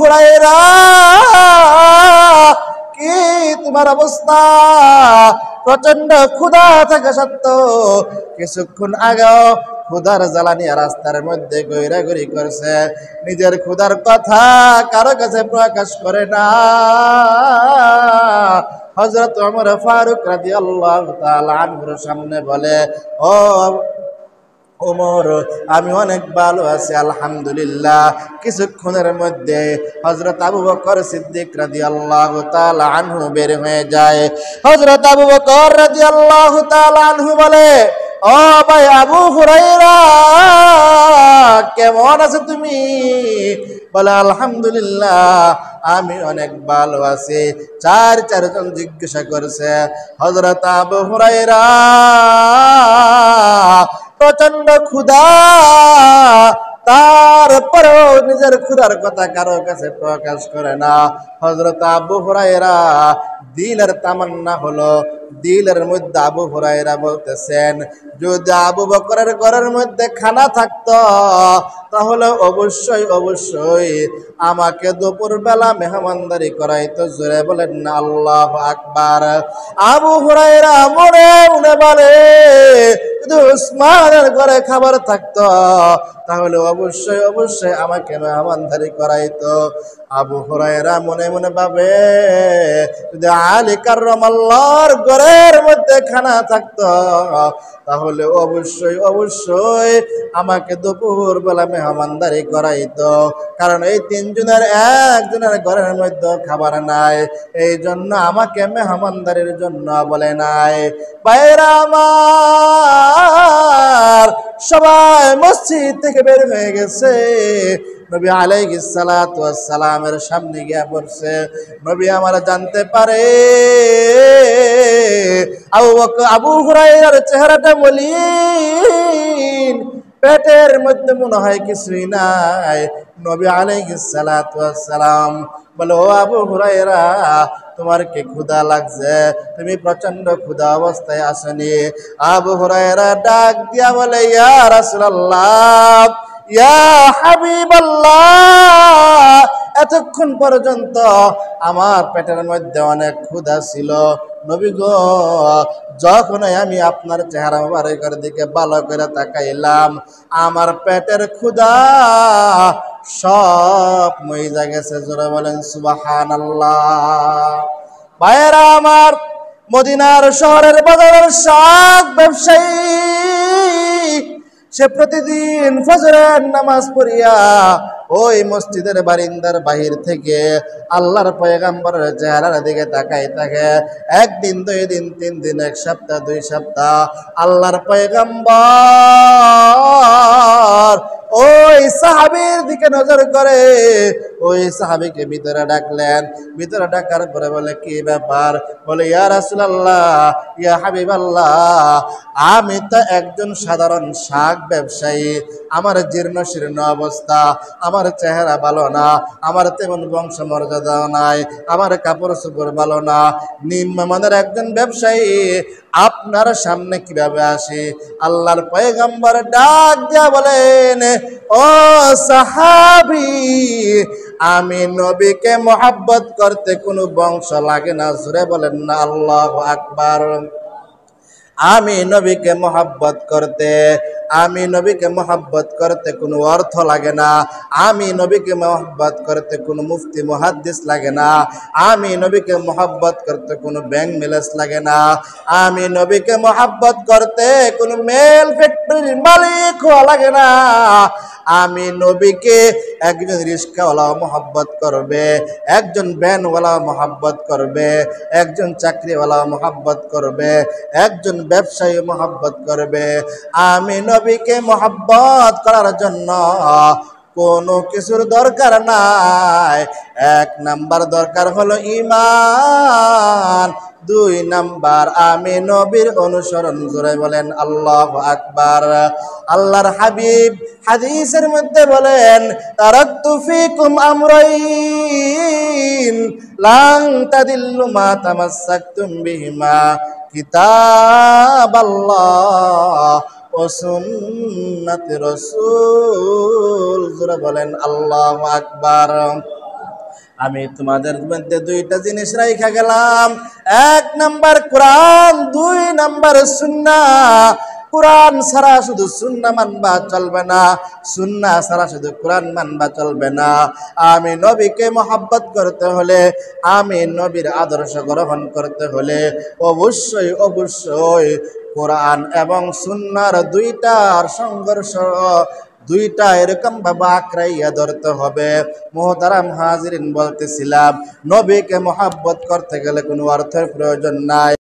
হুরায়রা, কি তোমার অবস্থা? প্রচন্ড ক্ষুধা থাকা সত্ত্বেও কিছুক্ষণ আগেও ক্ষুধার জ্বালানি রাস্তার মধ্যে ঘোরাঘুরি করছে, নিজের ক্ষুধার কথা কারো কাছে প্রকাশ করে না। হযরত ওমর ফারুক রাদিয়াল্লাহু তাআলা আনহুর সামনে বলে, ও ওমর, আমি অনেক ভালো আছি আলহামদুলিল্লাহ। কিছুক্ষণের মধ্যে হযরত আবু বকর সিদ্দিক রাদিয়াল্লাহু তাআলা আনহু বের হয়ে যায়। হযরত আবু বকর রাদিয়াল্লাহু তাআলা আনহু বলে, ও ভাই আবু হুরায়রা, কেমন আছো তুমি? বলে, আলহামদুলিল্লাহ, আমি অনেক ভালো আছি। চারজন জিজ্ঞাসা করছে, হযরত আবু হুরায়রা, প্রচন্ড ক্ষুধা, তারপরেও নিজের ক্ষুধার কথা কারো কাছে প্রকাশ করে না। হযরত আবু হুরায়রা দিলের তামান্না হলো, দিলের মধ্যে আবু হুরায়রা বলতেছেন, যদি আবু বকরের ঘরের মধ্যে খানা থাকতো তাহলে অবশ্যই অবশ্যই আমাকে দুপুরবেলা মেহমানদারি করাইতো। জোরে বলেন না আল্লাহু আকবার। আবু হুরায়রা মনে মনে বলে, যদি উসমানের ঘরে খাবার থাকতো তাহলে অবশ্যই অবশ্যই আমাকে মেহমানদারি করাইতো। আবু হুরায়রা মনে মনে ভাবে, যদি আলী কাররামাল্লাহর ঘরের মধ্যে খানা থাকতো তাহলে অবশ্যই অবশ্যই আমাকে দুপুর বেলা মেহমানদারি করাইতো। কারণ এই তিনজনের একজনের ঘরের মধ্যে খাবার নাই, এই জন্য আমাকে মেহমানদারির জন্য বলে নাই। বাইরা আমার, সবাই মসজিদ থেকে বের হয়ে গেছে। নবী আলাইহিস সালাতু ওয়াস সালামের সামনে গিয়ে পড়ছে। নবী আমার জানতে পারে আবু হুরায়রার চেহারাটা মলিন, পেটের মধ্যে মনে হয় কিছুই নাই। নবী আলাইহিস সালাতু ওয়াস সালাম বলে, ও আবু হুরায়রা, তোমার কি ক্ষুধা লাগছে? তুমি প্রচন্ড ক্ষুধা অবস্থায় আসনি? আবু হুরায়রা ডাক দিয়া বলে, ইয়া রাসূলুল্লাহ, ইয়া হাবিবাল্লাহ, এতক্ষণ পর্যন্ত আমার পেটের মধ্যে অনেক ক্ষুধা ছিল। নবী গো, যখনই আমি আপনার চেহারা মুবারকের দিকে ভালো করে তাকাইলাম, আমার পেটের ক্ষুধা সব মইজা গেছে। জোরে বলেন সুবহানাল্লাহ। ভাইয়েরা আমার, মদিনার শহরের বাজারের শাক ব্যবসায়ী, সে প্রতিদিন ফজরের নামাজ পড়িয়া ওই মসজিদের বারিন্দার বাহির থেকে আল্লাহর পয়গম্বরের চেহারার দিকে তাকাই থাকে। একদিন, 2 দিন, 3 দিন, 1 সপ্তাহ, 2 সপ্তাহ, আল্লাহর পয়গম্বর ওই সাহাবীর দিকে নজর করে। ওই সাহাবীকে ভিতরে ডাকলেন। ভিতরে ডাকার পরে বলে, কি ব্যাপার? বলে, ইয়া রাসূলুল্লাহ, ইয়া হাবিবাল্লাহ, আমি তো একজন সাধারণ শাক ব্যবসায়ী, আমার জীর্ণ শীর্ণ অবস্থা, আমার চেহারা ভালো না, আমার তেমন বংশ মর্যাদাও নাই, আমার কাপড় চোপড় ভালো না, নিম্নমানের একজন ব্যবসায়ী, আপনার সামনে কিভাবে আসি? আল্লাহর পয়গম্বর ডাক দিয়া বলেন, ও সাহাবী, আমি নবীকে মহব্বত করতে কোনো বংশ লাগে না। জোরে বলেন না আল্লাহু আকবার। আমি নবীকে মহব্বত করতে কোনো অর্থ লাগে না। আমি নবীকে মহব্বত করতে কোনো মুফতি মুহাদ্দিস লাগে না। আমি নবীকে মহব্বত করতে কোনো ব্যাংক ম্যানেজ লাগে না। আমি নবীকে মহব্বত করতে কোনো মেল ফ্যাক্টরির মালিক হওয়া লাগে না। আমি নবীকে একজন রিস্কাওয়ালাও মহব্বত করবে, একজন ভ্যানওয়ালাও মহব্বত করবে, একজন চাকরিওয়ালাও মহব্বত করবে, একজন ব্যবসায়ী মহব্বত করবে। আমি নবীকে মহব্বত করার জন্য কোনো কিছুর দরকার নাই। 1 নাম্বার দরকার হলো ঈমান, 2 নাম্বার আমি নবীর অনুসরণ। জোরে বলেন আল্লাহু আকবার। আল্লাহর হাবিব হাদিসের মধ্যে বলেন, তারাকতু ফিকুম আমরাইন লান তাদিল্লু মা তামাসসাকতুম বিহিমা, কিতাবাল্লাহ ও সুন্নাতে রাসূল। জোরে বলেন আল্লাহু আকবার। আমি তোমাদের মধ্যে দুইটা জিনিস রাইখা গেলাম, 1 নাম্বার কোরআন, 2 নাম্বার সুন্নাহ। কোরআন ছাড়া শুধু সুন্নাহ মানবা চলবে না, সুন্নাহ ছাড়া শুধু কোরআন মানবা চলবে না। আমি নবীকে মহব্বত করতে হলে, আমি নবীর আদর্শ গ্রহণ করতে হলে অবশ্যই অবশ্যই কোরআন এবং সুন্নাহর দুইটার সংঘর্ষ, দুইটা এরকম ভাবে আঁকড়াইয়া ধরতে হবে। মুহতারাম হাজিরিন, বলতেছিলাম নবীকে মহব্বত করতে গেলে কোনো অর্থের প্রয়োজন নাই।